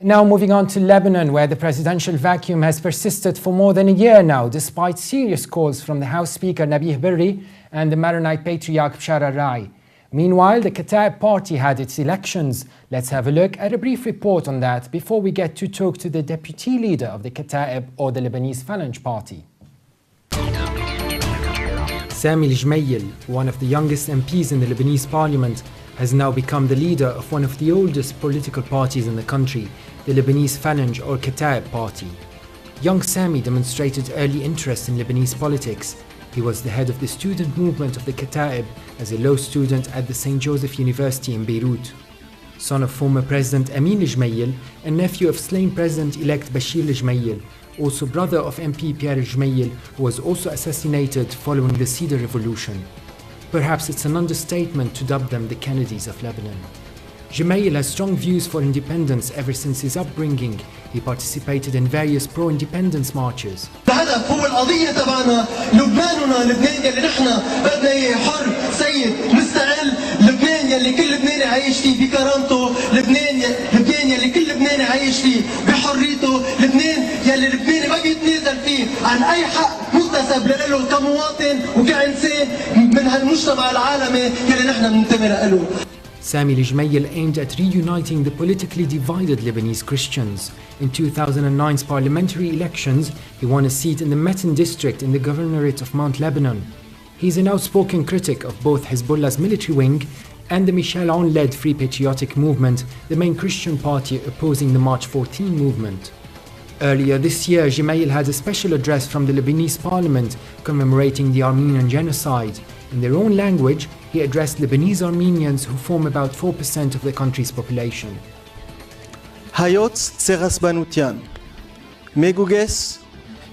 Now moving on to Lebanon, where the presidential vacuum has persisted for more than a year now, despite serious calls from the House Speaker Nabih Berri and the Maronite Patriarch Bashar al-Rai. Meanwhile, the Kataeb party had its elections. Let's have a look at a brief report on that before we get to talk to the deputy leader of the Kataeb or the Lebanese Phalange party. Samy Gemayel, one of the youngest MPs in the Lebanese parliament, has now become the leader of one of the oldest political parties in the country, the Lebanese Phalange or Kataeb party. Young Samy demonstrated early interest in Lebanese politics. He was the head of the student movement of the Kataeb as a law student at the St. Joseph University in Beirut. Son of former President Amin Gemayel and nephew of slain President-elect Bashir Gemayel, also brother of MP Pierre Gemayel, who was also assassinated following the Cedar Revolution. Perhaps it's an understatement to dub them the Kennedys of Lebanon. Gemayel has strong views for independence ever since his upbringing. He participated in various pro-independence marches. الهدف هو القضية تبعنا لبناننا، لبنان يلي نحن بدنا اياه حر سيد مستقل، لبنان يلي كل لبناني عايش فيه بكرامته، لبنان يلي كل لبناني عايش فيه بحريته، لبنان يلي لبناني ما بيتنازل فيه عن أي حق مكتسب له كمواطن وكإنسان من هالمجتمع العالمي يلي نحن بننتمي له. Samy Gemayel aimed at reuniting the politically divided Lebanese Christians. In 2009's parliamentary elections, he won a seat in the Metin district in the governorate of Mount Lebanon. He is an outspoken critic of both Hezbollah's military wing and the Michel Aoun-led Free Patriotic Movement, the main Christian party opposing the March 14 movement. Earlier this year, Gemayel had a special address from the Lebanese parliament commemorating the Armenian genocide. In their own language, he addressed Lebanese Armenians who form about 4% of the country's population. Hayot Tsegasbanutian, Meguges,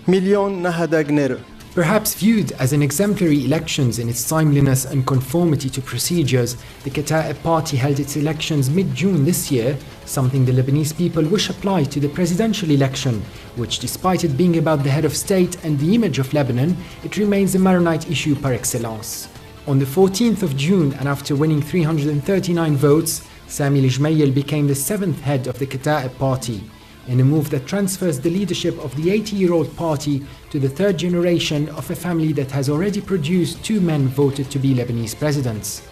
Million Nahadagnere. Perhaps viewed as an exemplary elections in its timeliness and conformity to procedures, the Kataeb party held its elections mid-June this year, something the Lebanese people wish applied to the presidential election, which despite it being about the head of state and the image of Lebanon, it remains a Maronite issue par excellence. On the 14th of June, and after winning 339 votes, Samy Gemayel became the 7th head of the Kataeb party, in a move that transfers the leadership of the 80-year-old party to the third generation of a family that has already produced 2 men voted to be Lebanese presidents.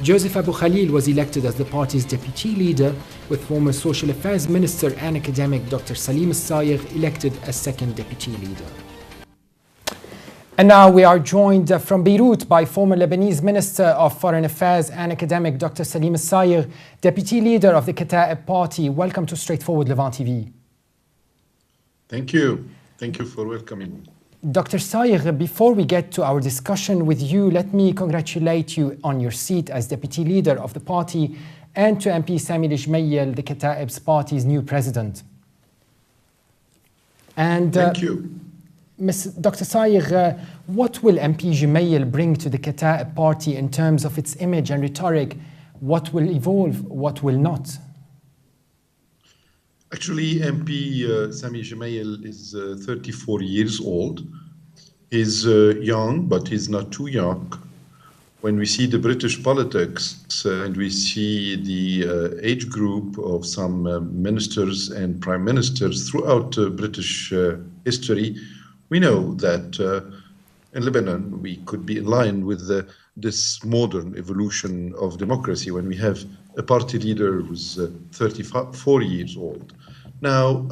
Joseph Abu Khalil was elected as the party's deputy leader, with former Social Affairs Minister and academic Dr. Salim Sayegh elected as second deputy leader. And now we are joined from Beirut by former Lebanese Minister of Foreign Affairs and academic Dr. Salim Sayegh, deputy leader of the Kataeb party. Welcome to Straightforward Levant TV. Thank you. Thank you for welcoming me. Dr. Sayegh, before we get to our discussion with you, let me congratulate you on your seat as deputy leader of the party and to MP Samy Gemayel, the Kataeb's party's new president. And thank you. Dr. Sayegh, what will MP Gemayel bring to the Kataeb party in terms of its image and rhetoric? What will evolve, what will not? Actually, MP Samy Gemayel is 34 years old. He's young, but he's not too young. When we see the British politics and we see the age group of some ministers and prime ministers throughout British history, we know that in Lebanon we could be in line with this modern evolution of democracy when we have a party leader who's 34 years old. Now,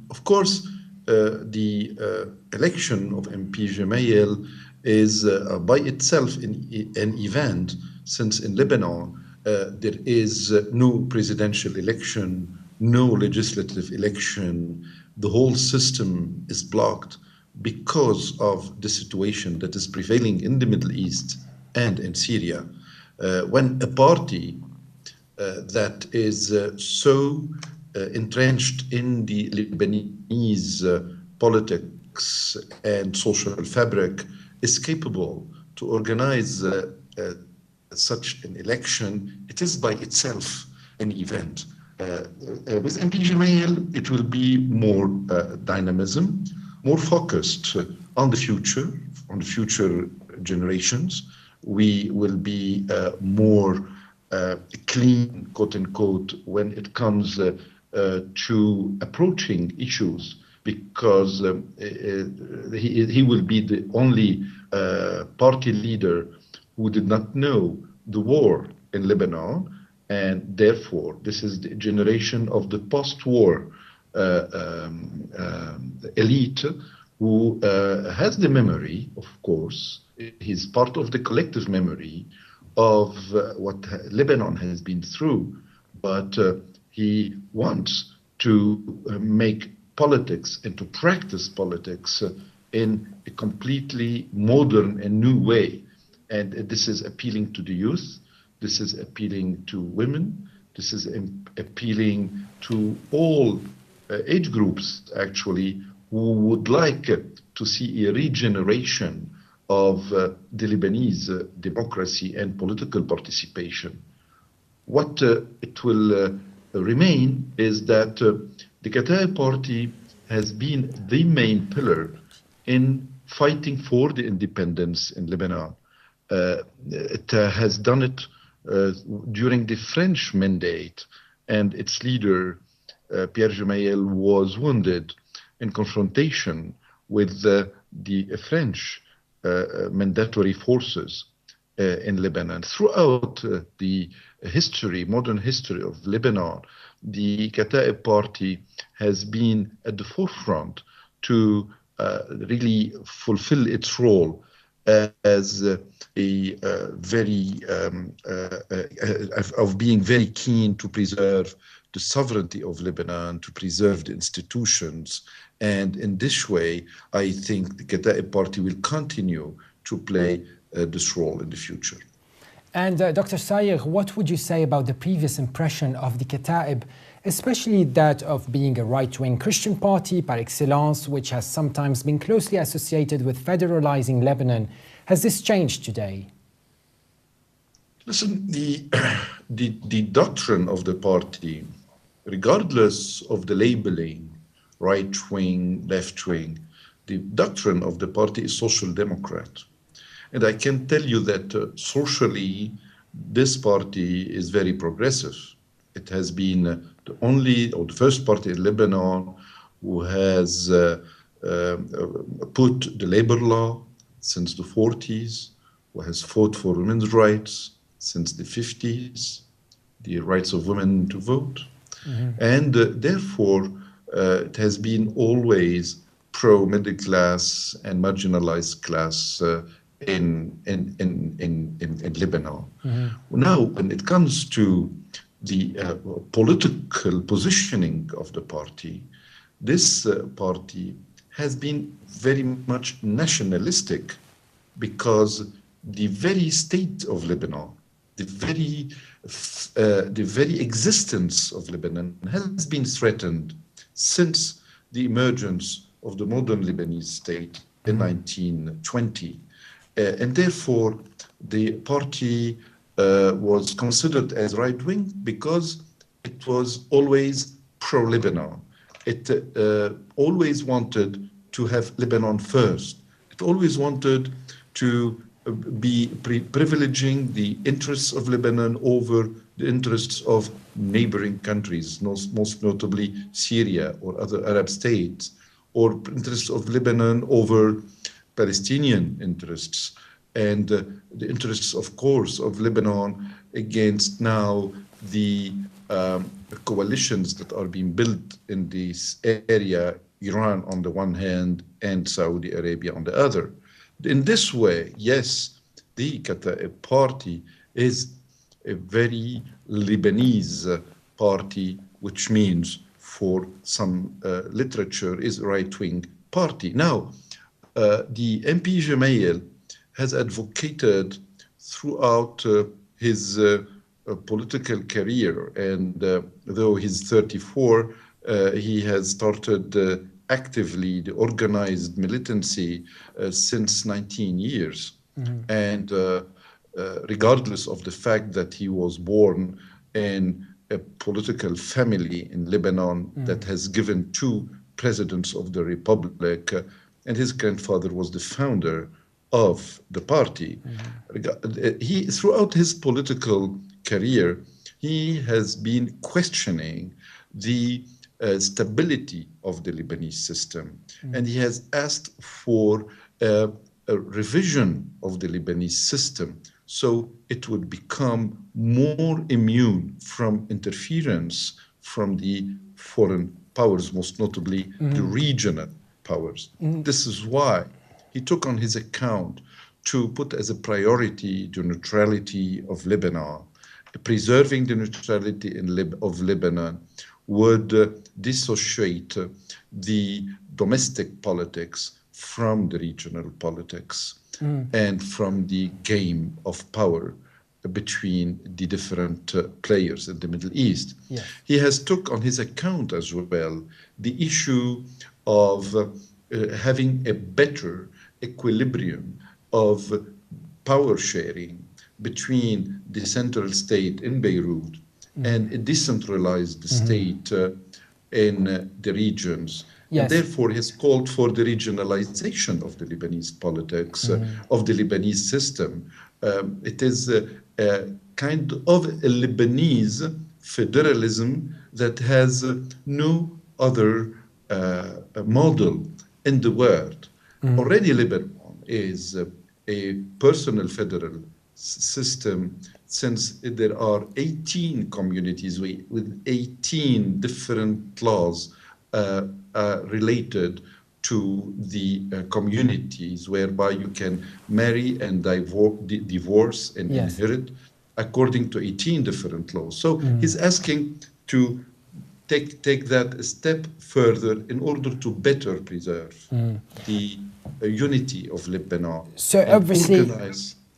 of course, the election of MP Gemayel is by itself an event, since in Lebanon there is no presidential election, no legislative election. The whole system is blocked because of the situation that is prevailing in the Middle East and in Syria. When a party that is so entrenched in the Lebanese politics and social fabric is capable to organize such an election, it is by itself an event. With MP Gemayel, it will be more dynamism, more focused on the future generations. We will be more clean, quote unquote, when it comes to approaching issues, because he will be the only party leader who did not know the war in Lebanon, and therefore this is the generation of the post-war elite who has the memory, of course. He's part of the collective memory of what Lebanon has been through, but he wants to make politics and to practice politics in a completely modern and new way. And this is appealing to the youth, this is appealing to women, this is appealing to all age groups, actually, who would like to see a regeneration of the Lebanese democracy and political participation. What it will remain is that the Kataeb Party has been the main pillar in fighting for the independence in Lebanon. It has done it during the French mandate, and its leader, Pierre Gemayel, was wounded in confrontation with the French mandatory forces in Lebanon. Throughout the history, modern history of Lebanon, the Kataeb Party has been at the forefront to really fulfill its role as a very of being very keen to preserve the sovereignty of Lebanon, to preserve the institutions. And in this way, I think the Kataeb Party will continue to play this role in the future. And Dr. Sayer, what would you say about the previous impression of the Kataeb, especially that of being a right-wing Christian party par excellence, which has sometimes been closely associated with federalizing Lebanon? Has this changed today? Listen, the doctrine of the party, regardless of the labeling, right-wing, left-wing, the doctrine of the party is social democrat. And I can tell you that socially, this party is very progressive. It has been the only or the first party in Lebanon who has put the labor law since the 40s, who has fought for women's rights since the 50s, the rights of women to vote. And therefore, it has been always pro-middle class and marginalized class in Lebanon. Now, when it comes to the political positioning of the party, this party has been very much nationalistic, because the very state of Lebanon, the very existence of Lebanon has been threatened since the emergence of the modern Lebanese state in 1920. And therefore, the party was considered as right-wing because it was always pro-Lebanon. It always wanted to have Lebanon first. It always wanted to be privileging the interests of Lebanon over the interests of neighboring countries, most notably Syria or other Arab states, or interests of Lebanon over Palestinian interests, and the interests, of course, of Lebanon against now the coalitions that are being built in this area, Iran on the one hand and Saudi Arabia on the other. In this way, yes, the Kataeb Party is a very Lebanese party, which means for some literature is a right-wing party. Now, the MP Gemayel has advocated throughout his political career, and though he's 34, he has started actively the organized militancy since 19 years. And regardless of the fact that he was born in a political family in Lebanon that has given 2 presidents of the republic, and his grandfather was the founder of the party. He, throughout his political career, he has been questioning the stability of the Lebanese system. And he has asked for a revision of the Lebanese system so it would become more immune from interference from the foreign powers, most notably the regional powers. This is why he took on his account to put as a priority the neutrality of Lebanon. Preserving the neutrality of Lebanon would dissociate the domestic politics from the regional politics and from the game of power between the different players in the Middle East. Yes. He has took on his account as well the issue of having a better equilibrium of power sharing between the central state in Beirut and a decentralized state in the regions. Yes. And therefore has called for the regionalization of the Lebanese politics, of the Lebanese system. It is a kind of a Lebanese federalism that has no other model in the world. Already Lebanon is a personal federal system, since there are 18 communities with 18 different laws related to the communities, whereby you can marry and divorce and Yes. inherit according to 18 different laws. So he's asking to take that a step further in order to better preserve the unity of Lebanon. So and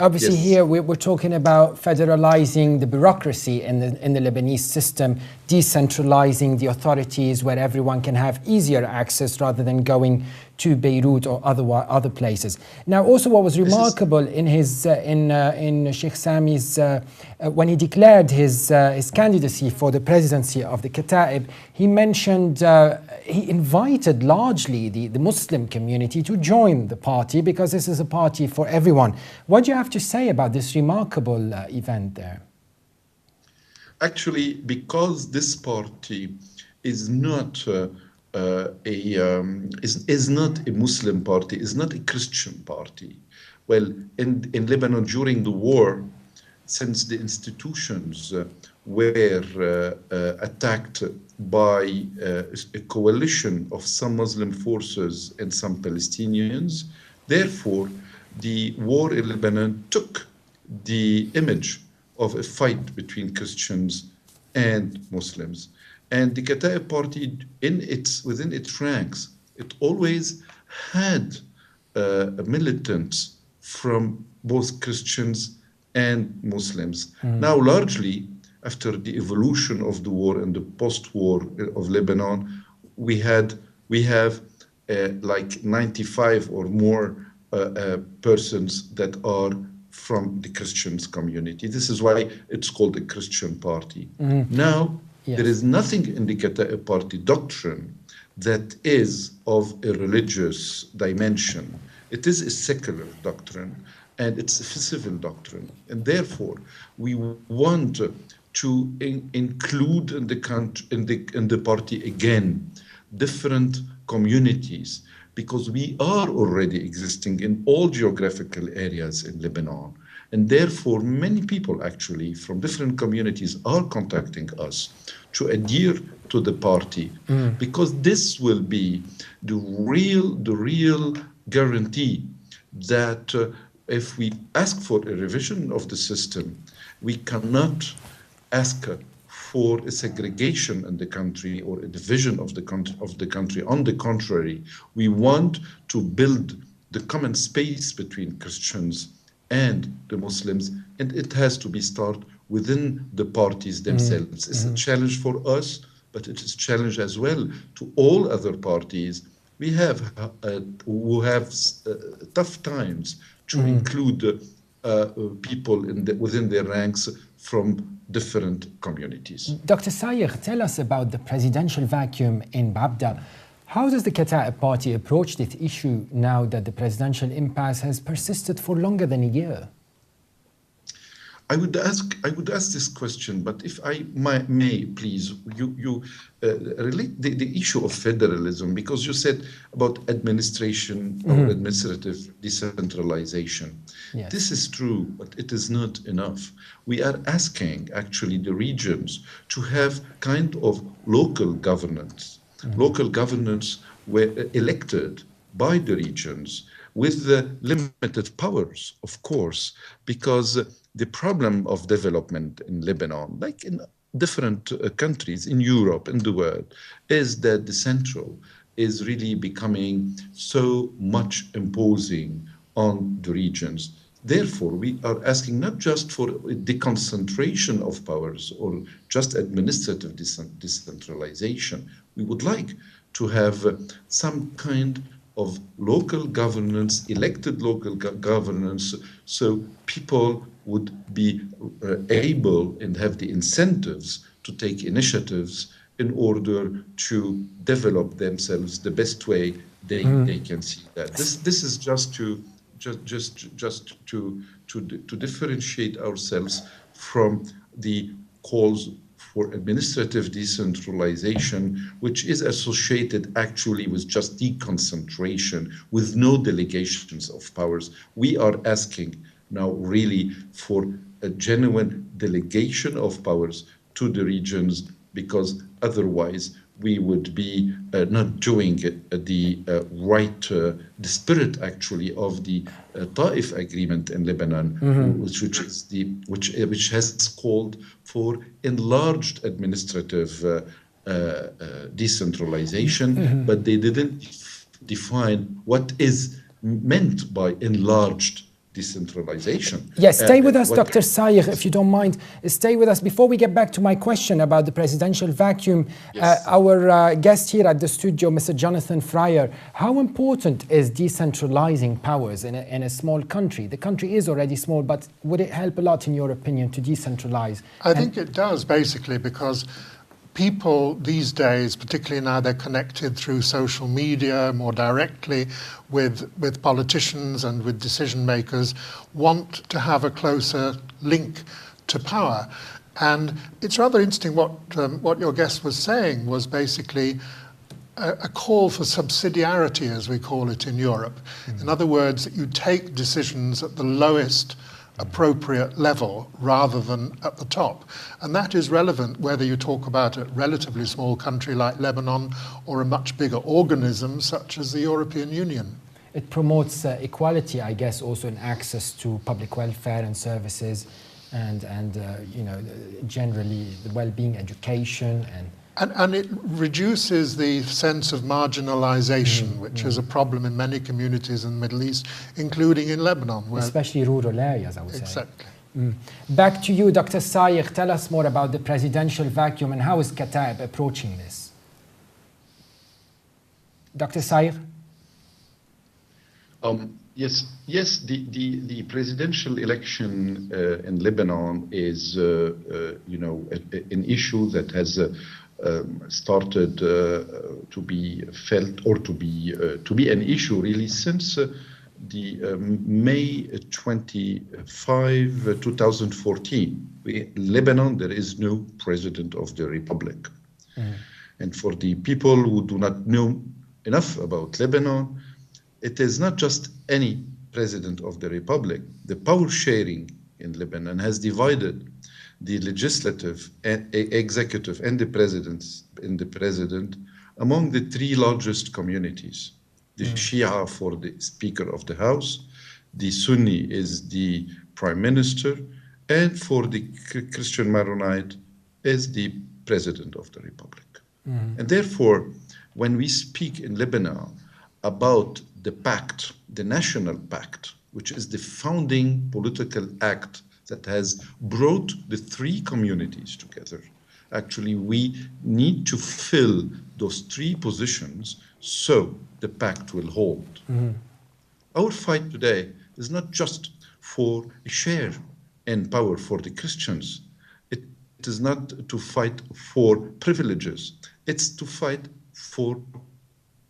obviously Yes. here we're talking about federalizing the bureaucracy in the Lebanese system, decentralizing the authorities where everyone can have easier access rather than going to Beirut or other places. Now, also what was remarkable in his in Sheikh Samy's when he declared his candidacy for the presidency of the Kataeb, he mentioned he invited largely the Muslim community to join the party because this is a party for everyone. What do you have to say about this remarkable event there? Actually, because this party is not is not a Muslim party, is not a Christian party. Well, in Lebanon during the war, since the institutions were attacked by a coalition of some Muslim forces and some Palestinians, therefore the war in Lebanon took the image of a fight between Christians and Muslims. And the Kataeb party, within its ranks, it always had militants from both Christians and Muslims. Now, largely, after the evolution of the war and the post-war of Lebanon, we have like 95 or more persons that are from the Christians community. This is why it's called a Christian party. Now, Yes. there is nothing in the Kataeb party doctrine that is of a religious dimension. It is a secular doctrine, and it's a civil doctrine. And therefore, we want to include in the party again different communities, because we are already existing in all geographical areas in Lebanon. And therefore, many people actually from different communities are contacting us to adhere to the party, because this will be the real guarantee that if we ask for a revision of the system, we cannot ask for a segregation in the country or a division of the country. On the contrary, we want to build the common space between Christians and the Muslims, and it has to be started within the parties themselves. It's a challenge for us, but it is a challenge as well to all other parties. We have who have tough times to include people within their ranks from different communities. Dr. Sayegh, tell us about the presidential vacuum in Babda. How does the Kataeb party approach this issue now that the presidential impasse has persisted for longer than a year? I would ask this question, but if I may, please, you relate the issue of federalism, because you said about administration or administrative decentralization. Yes. This is true, but it is not enough. We are asking actually the regions to have kind of local governance. Local governance were elected by the regions with the limited powers, of course, because the problem of development in Lebanon, like in different countries in Europe, in the world, is that the central is really becoming so much imposing on the regions. Therefore, we are asking not just for the concentration of powers or just administrative decentralization. We would like to have some kind of local governance, elected local governance, so people would be able and have the incentives to take initiatives in order to develop themselves the best way they can see that. This is just to differentiate ourselves from the calls for administrative decentralization, which is associated actually with just deconcentration, with no delegations of powers. We are asking now really for a genuine delegation of powers to the regions, because otherwise we would be not doing the the spirit actually of the Taif agreement in Lebanon, which has called for enlarged administrative decentralization, but they didn't define what is meant by enlarged decentralization. Yes, stay with us, Dr. Sayegh, if you don't mind. Stay with us. Before we get back to my question about the presidential vacuum, Yes. Our guest here at the studio, Mr. Jonathan Fryer, how important is decentralizing powers in a small country? The country is already small, but would it help a lot, in your opinion, to decentralize? I think it does, basically, because people these days, particularly now they're connected through social media more directly with politicians and with decision makers, want to have a closer link to power. And it's rather interesting what your guest was saying was basically a call for subsidiarity, as we call it in Europe. In other words, that you take decisions at the lowest appropriate level rather than at the top. And that is relevant whether you talk about a relatively small country like Lebanon or a much bigger organism such as the European Union. It promotes equality, I guess, also in access to public welfare and services and generally the well-being, education and it reduces the sense of marginalization, which is a problem in many communities in the Middle East, including in Lebanon. Especially rural areas, I would say. Exactly. Back to you, Dr. Sayegh. Tell us more about the presidential vacuum and how is Kataeb approaching this? Dr. Sayegh? Yes. The presidential election in Lebanon is, an issue that has started to be felt or to be an issue really since the May 25, 2014. In Lebanon, there is no president of the republic. And for the people who do not know enough about Lebanon, it is not just any president of the republic. The power sharing in Lebanon has divided the legislative, executive, and the president among the three largest communities. The Shia for the Speaker of the House, the Sunni is the Prime Minister, and for the Christian Maronite is the President of the Republic. And therefore, when we speak in Lebanon about the pact, the National Pact, which is the founding political act that has brought the three communities together. Actually, we need to fill those three positions so the pact will hold. Our fight today is not just for a share in power for the Christians. It is not to fight for privileges. It's to fight for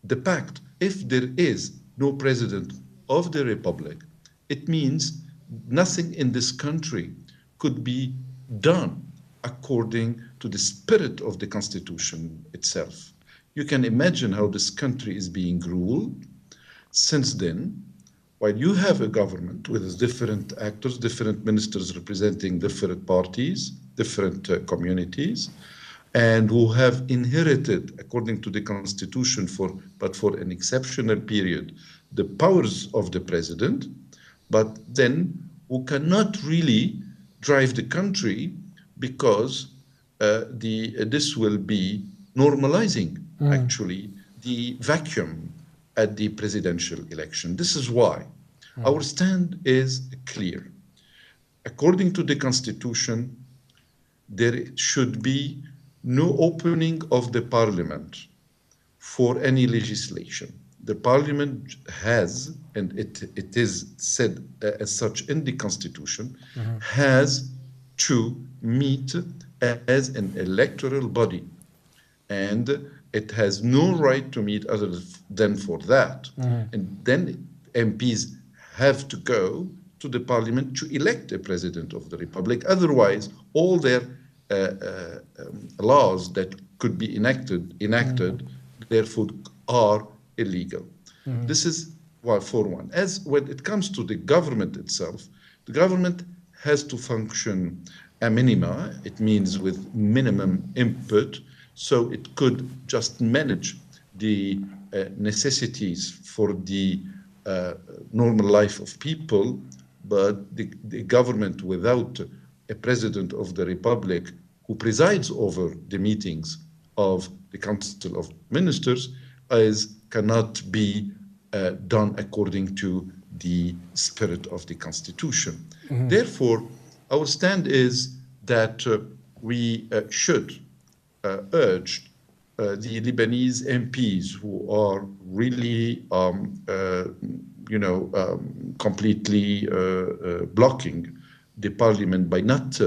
the pact. If there is no president of the republic, it means nothing in this country could be done according to the spirit of the Constitution itself. You can imagine how this country is being ruled. Since then, while you have a government with different actors, different ministers representing different parties, different communities, and who have inherited, according to the Constitution, but for an exceptional period, the powers of the president, but then who cannot really drive the country because this will be normalizing, actually, the vacuum at the presidential election. This is why our stand is clear. According to the Constitution, there should be no opening of the parliament for any legislation. The parliament has, and it is said as such in the Constitution, has to meet as an electoral body. And it has no right to meet other than for that. And then MPs have to go to the parliament to elect a president of the republic. Otherwise, all their laws that could be enacted, therefore, are illegal. This is for one. As when it comes to the government itself, the government has to function a minima. It means with minimum input, so it could just manage the necessities for the normal life of people, but the government without a president of the republic who presides over the meetings of the Council of Ministers cannot be done according to the spirit of the Constitution. Therefore, our stand is that we should urge the Lebanese MPs who are really, completely blocking the parliament by not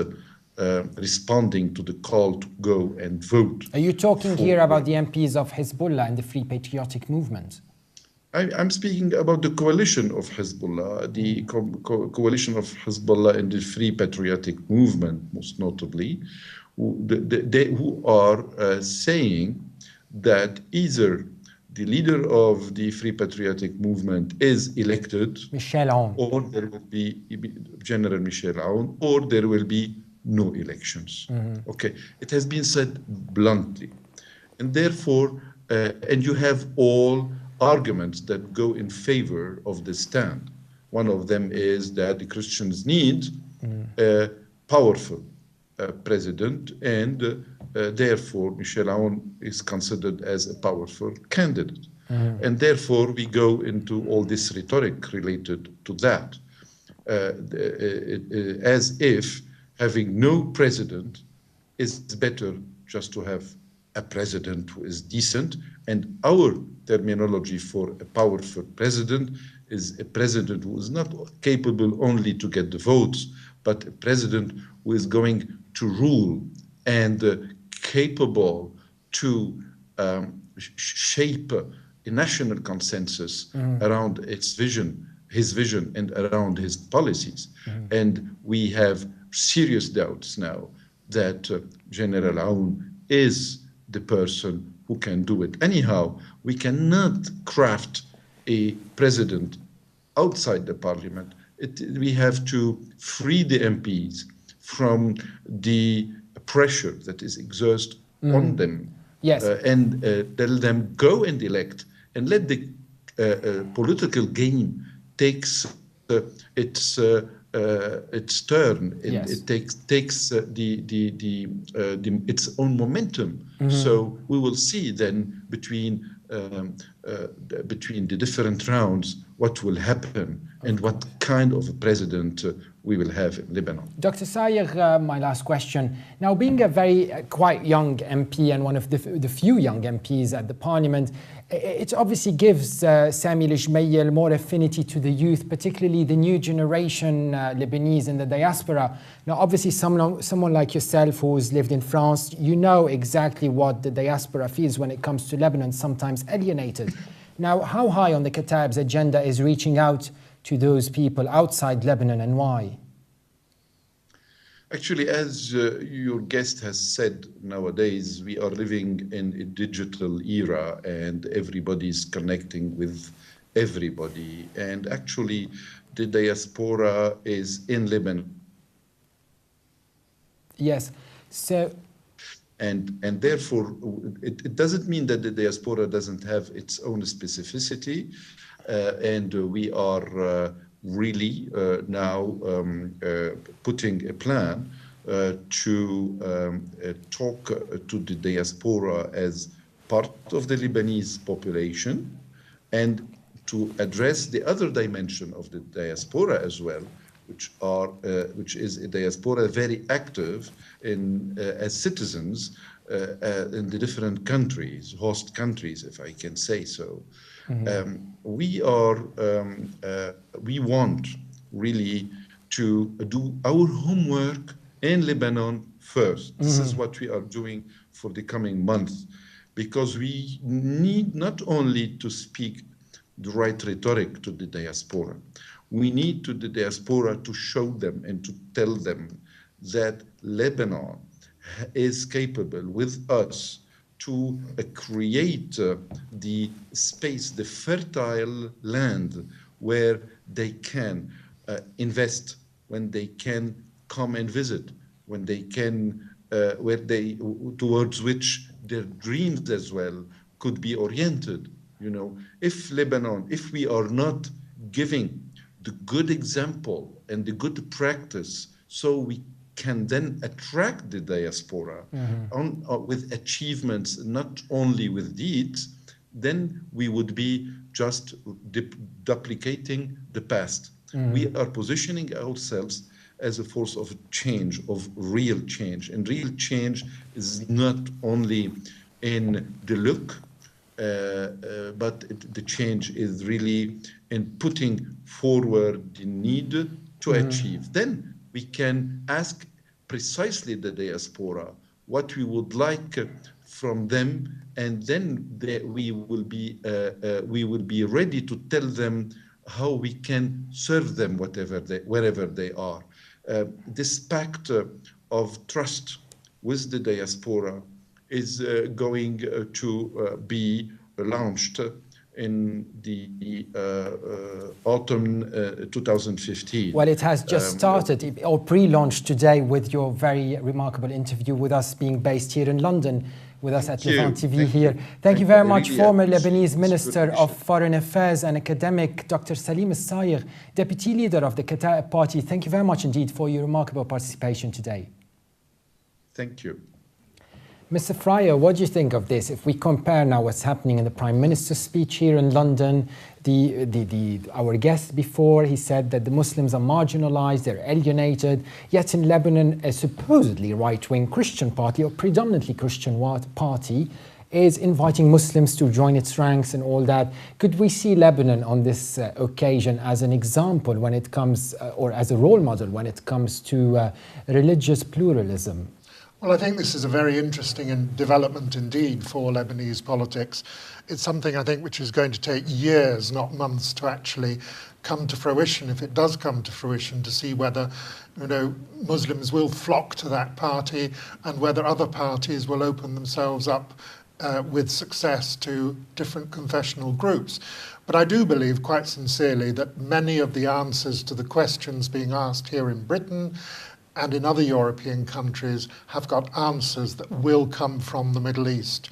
responding to the call to go and vote. Are you talking here about the MPs of Hezbollah and the Free Patriotic Movement? I'm speaking about the coalition of Hezbollah, the coalition of Hezbollah and the Free Patriotic Movement, most notably, who are saying that either the leader of the Free Patriotic Movement is elected, Michel Aoun, or there will be General Michel Aoun, or there will be no elections. Okay, it has been said bluntly, and therefore, and you have all arguments that go in favor of this stand. One of them is that the Christians need a powerful president, and therefore Michel Aoun is considered as a powerful candidate. And therefore we go into all this rhetoric related to that, as if having no president is better just to have a president who is decent. And our terminology for a powerful president is a president who is not capable only to get the votes, but a president who is going to rule and capable to shape a national consensus around his vision and around his policies. And we have serious doubts now that General Aoun is the person who can do it. Anyhow, we cannot craft a president outside the parliament. We have to free the MPs from the pressure that is exerted on them, and tell them go and elect, and let the political game takes its turn. It takes its own momentum. So we will see then between the different rounds what will happen and what kind of a president we will have in Lebanon. Dr. Sayer, my last question. Now, being a quite young MP and one of the few young MPs at the parliament, it obviously gives Samy Gemayel more affinity to the youth, particularly the new generation Lebanese in the diaspora. Now, obviously, someone like yourself who's lived in France, you know exactly what the diaspora feels when it comes to Lebanon, sometimes alienated. Now, how high on the Kataebs agenda is reaching out to those people outside Lebanon, and why? Actually, as your guest has said, nowadays we are living in a digital era and everybody's connecting with everybody. And actually, the diaspora is in Lebanon. Yes. So. And therefore, it doesn't mean that the diaspora doesn't have its own specificity. And we are really now putting a plan to talk to the diaspora as part of the Lebanese population and to address the other dimension of the diaspora as well, which is a diaspora very active in as citizens in the different countries, host countries, if I can say so. We want really to do our homework in Lebanon first. This is what we are doing for the coming months, because we need not only to speak the right rhetoric to the diaspora, we need to the diaspora to show them and to tell them that Lebanon is capable with us to create the space, the fertile land where they can invest, when they can come and visit, when they can, towards which their dreams as well could be oriented. You know, if Lebanon, if we are not giving the good example and the good practice, so we can then attract the diaspora with achievements, not only with deeds, then we would be just duplicating the past. We are positioning ourselves as a force of change, of real change. And real change is not only in the look, but the change is really in putting forward the need to achieve. Then we can ask precisely the diaspora what we would like from them, and then we will be ready to tell them how we can serve them wherever they are. This pact of trust with the diaspora is going to be launched in the autumn 2015. Well, it has just started, or pre-launched today, with your very remarkable interview with us, being based here in London, with us at Levant TV here. Thank you very much, former Lebanese Minister of Foreign Affairs and academic Dr. Salim Al-Sayegh, Deputy Leader of the Kataeb Party. Thank you very much indeed for your remarkable participation today. Thank you. Mr. Fryer, what do you think of this? If we compare now what's happening in the Prime Minister's speech here in London, our guest before, he said that the Muslims are marginalized, they're alienated, yet in Lebanon, a supposedly right-wing Christian party, or predominantly Christian party, is inviting Muslims to join its ranks and all that. Could we see Lebanon on this occasion as an example when it comes, or as a role model when it comes to religious pluralism? Well, I think this is a very interesting development indeed for Lebanese politics. It's something, I think, which is going to take years, not months, to actually come to fruition, if it does come to fruition, to see whether, you know, Muslims will flock to that party and whether other parties will open themselves up with success to different confessional groups. But I do believe quite sincerely that many of the answers to the questions being asked here in Britain and in other European countries have got answers that will come from the Middle East.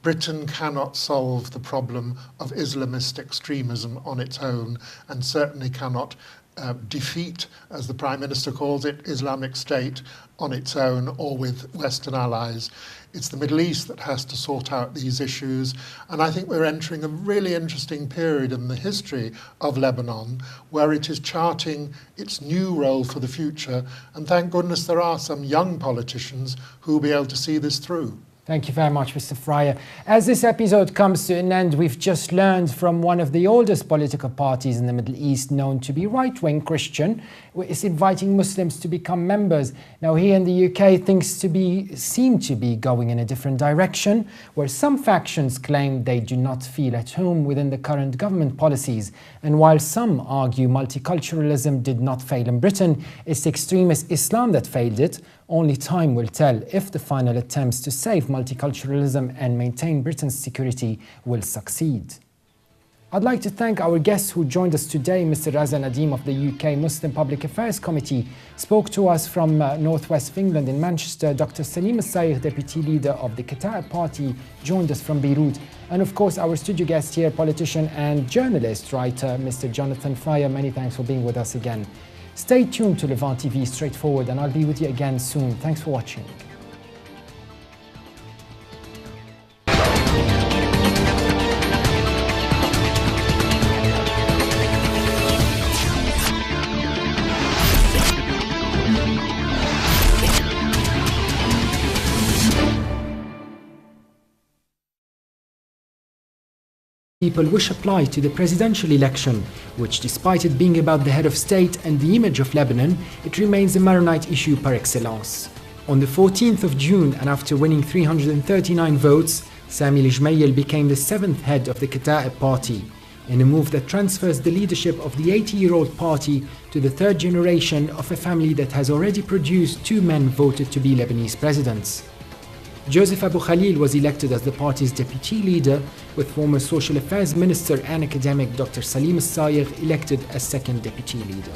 Britain cannot solve the problem of Islamist extremism on its own, and certainly cannot defeat, as the Prime Minister calls it, Islamic State on its own or with Western allies. It's the Middle East that has to sort out these issues, and I think we're entering a really interesting period in the history of Lebanon where it is charting its new role for the future, and thank goodness there are some young politicians who will be able to see this through. Thank you very much, Mr. Fryer. As this episode comes to an end, we've just learned from one of the oldest political parties in the Middle East, known to be right-wing Christian, is inviting Muslims to become members. Now, here in the UK, things seem to be going in a different direction, where some factions claim they do not feel at home within the current government policies. And while some argue multiculturalism did not fail in Britain, it's extremist Islam that failed it. Only time will tell if the final attempts to save multiculturalism and maintain Britain's security will succeed. I'd like to thank our guests who joined us today. Mr. Raza Nadim of the UK Muslim Public Affairs Committee spoke to us from northwest of England in Manchester. Dr. Salim Al-Sayegh, Deputy Leader of the Kataeb Party, joined us from Beirut. And of course, our studio guest here, politician and journalist, writer, Mr. Jonathan Fryer. Many thanks for being with us again. Stay tuned to Levant TV Straightforward, and I'll be with you again soon. Thanks for watching. People wish apply to the presidential election, which, despite it being about the head of state and the image of Lebanon, it remains a Maronite issue par excellence. On the 14th of June, and after winning 339 votes, Samy Gemayel became the 7th head of the Kataeb Party, in a move that transfers the leadership of the 80-year-old party to the third generation of a family that has already produced 2 men voted to be Lebanese presidents. Joseph Abu Khalil was elected as the party's deputy leader, with former Social Affairs Minister and academic Dr. Salim Al-Sayegh elected as second deputy leader.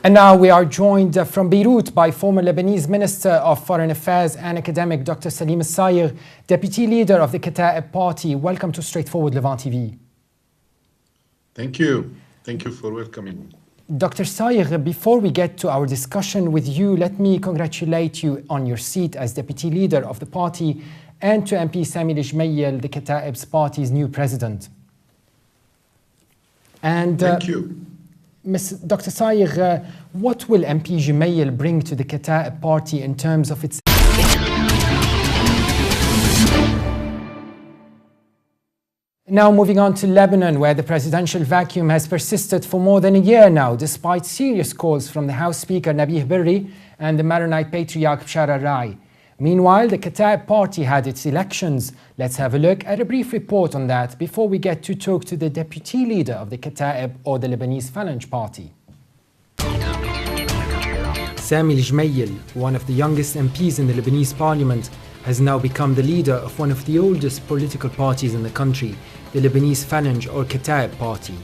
And now we are joined from Beirut by former Lebanese Minister of Foreign Affairs and academic Dr. Salim Al-Sayegh, deputy leader of the Kataeb Party. Welcome to Straightforward Levant TV. Thank you. Thank you for welcoming me. Dr. Sayegh, before we get to our discussion with you, let me congratulate you on your seat as deputy leader of the party, and to MP Samy Gemayel, the Kataebs party's new president. And thank you. Dr. Sayegh, what will MP Gemayel bring to the Kataeb party in terms of its... Now moving on to Lebanon, where the presidential vacuum has persisted for more than a year now, despite serious calls from the House Speaker Nabih Berri and the Maronite Patriarch Bashar al-Rai. Meanwhile, the Kataeb Party had its elections. Let's have a look at a brief report on that before we get to talk to the deputy leader of the Kataeb, or the Lebanese Phalange Party. Samy Gemayel, one of the youngest MPs in the Lebanese parliament, has now become the leader of one of the oldest political parties in the country, the Lebanese Phalange or Kataeb Party.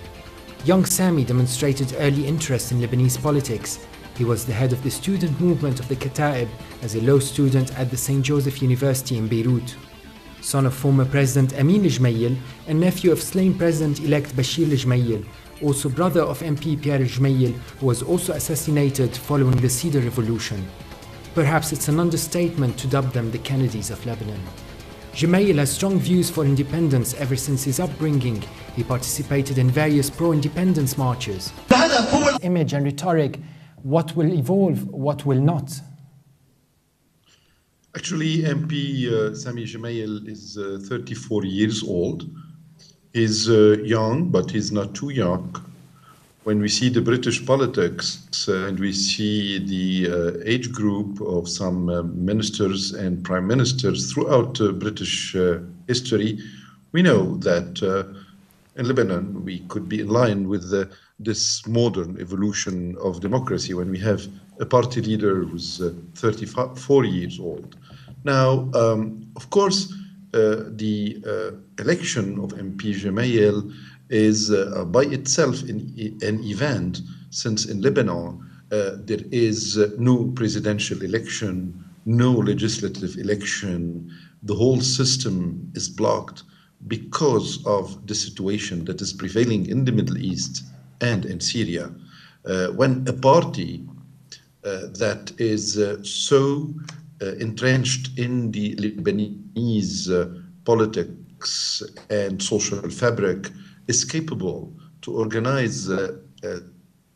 Young Samy demonstrated early interest in Lebanese politics. He was the head of the student movement of the Kataeb as a law student at the St. Joseph University in Beirut. Son of former President Amin Gemayel and nephew of slain President-elect Bashir Gemayel, also brother of MP Pierre Gemayel, who was also assassinated following the Cedar Revolution. Perhaps it's an understatement to dub them the Kennedys of Lebanon. Gemayel has strong views for independence ever since his upbringing. He participated in various pro-independence marches. Image and rhetoric, what will evolve, what will not? Actually, MP Samy Gemayel is 34 years old. He's young, but he's not too young. When we see the British politics and we see the age group of some ministers and prime ministers throughout British history, we know that in Lebanon we could be in line with this modern evolution of democracy when we have a party leader who's 34 years old. Now, of course, the election of MP Gemayel is by itself an event, since in Lebanon there is no presidential election, no legislative election. The whole system is blocked because of the situation that is prevailing in the Middle East and in Syria. When a party that is so entrenched in the Lebanese politics and social fabric is capable to organize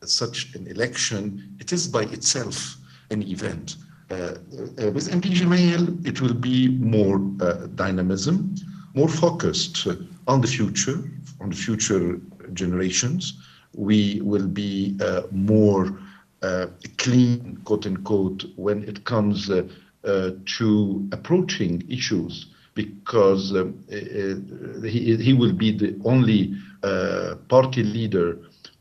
such an election, it is by itself an event. With MP Gemayel, it will be more dynamism, more focused on the future generations. We will be more clean, quote unquote, when it comes to approaching issues, because he will be the only party leader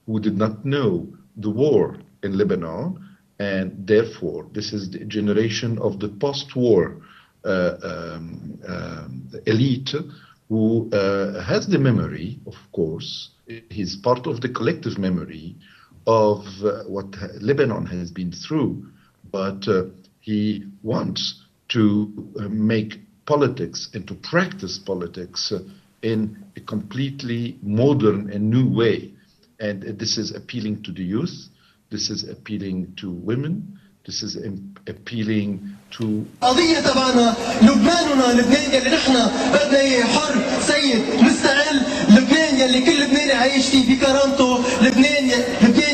who did not know the war in Lebanon, and therefore this is the generation of the post-war elite who has the memory, of course. He's part of the collective memory of what Lebanon has been through, but he wants to make politics and to practice politics in a completely modern and new way. And this is appealing to the youth, this is appealing to women, this is appealing to... قضية تبعنا لبناننا، لبنان يلي نحن بدنا اياه حر سيد مستقل، لبنان يلي كل لبناني عايش فيه بكرامته، لبنان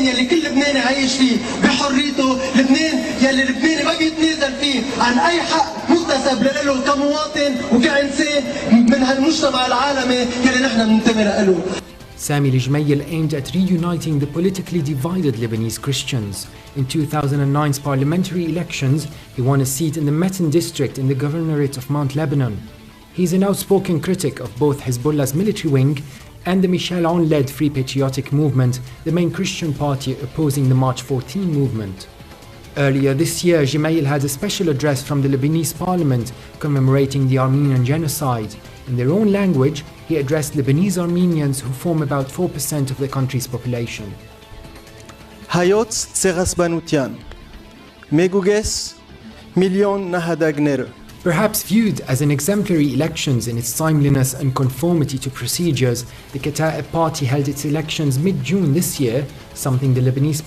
يلي كل لبناني عايش فيه بحريته، لبنان يلي لبناني ما بيتنازل فيه عن اي حق مكتسب له كمواطن وكإنسان من هالمجتمع العالمي يلي نحن بننتمي له. Samy Gemayel aimed at reuniting the politically divided Lebanese Christians. In 2009's parliamentary elections, he won a seat in the Metin district in the governorate of Mount Lebanon. He is an outspoken critic of both Hezbollah's military wing and the Michel Aoun-led Free Patriotic Movement, the main Christian party opposing the March 14 movement. Earlier this year, Gemayel had a special address from the Lebanese parliament commemorating the Armenian genocide. In their own language, he addressed Lebanese Armenians who form about 4% of the country's population. հայոց ցեղասպանության մեգուգես միլիոն նահատակները. Perhaps viewed as an exemplary elections in its timeliness and conformity to procedures, the Kataeb party held its elections mid-June this year, something the Lebanese